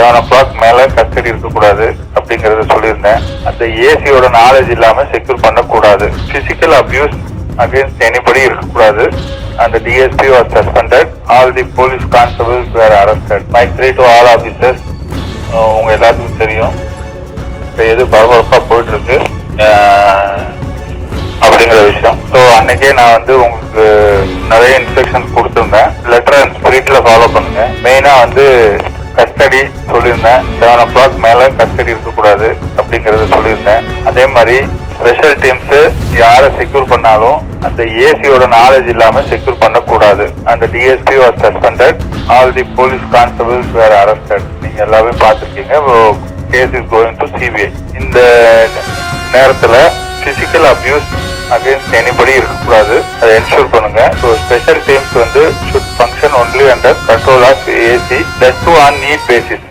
7 o'clock மேல custody இருக்கக்கூடாது அப்படிங்கறத சொல்லியிருந்தேன். அந்த ஏசியோட நாலேஜ் இல்லாம செக்யூர் பண்ணக்கூடாது. பிசிக்கல் அபியூஸ் against anybody இருக்கக்கூடாது. And the DSP was suspended. All the police constables were arrested. My three to all officers. உங்க எல்லாத்துக்கும் தெரியும் எது பரபரப்பா போயிட்டு இருக்கு அப்படிங்கிற விஷயம். ஸோ அன்னைக்கே நான் வந்து உங்களுக்கு நிறைய இன்ஸ்ட்ரக்ஷன்ஸ் கொடுத்துருந்தேன். லெட்டர் அண்ட் ஸ்பிரிட்ல ஃபாலோ பண்ணுங்க. மெயினா வந்து கஸ்டடி சொல்லியிருந்தேன். 7 o'clock மேல கஸ்டடி இருக்கக்கூடாது அப்படிங்கறத சொல்லியிருந்தேன். அதே மாதிரி ஸ்பெஷல் டீம்ஸ் யாரை செக்யூர் பண்ணாலும் அந்த ஏசியோட நாலேஜ் இல்லாம செக்யூர் பண்ணக்கூடாது. அந்த DSP was suspended. All the police constables were arrested. நீங்க எல்லாமே பார்த்துருக்கீங்க. Case is going to CBI. இந்த நேரத்துல பிசிக்கல் அபியூஸ் அகைன்ஸ்ட் எனிபடி இருக்கக்கூடாது. அதை என்ஷூர் பண்ணுங்க. ஸோ ஸ்பெஷல் டீம்ஸ் வந்து should function only under control of AC. That too on need basis.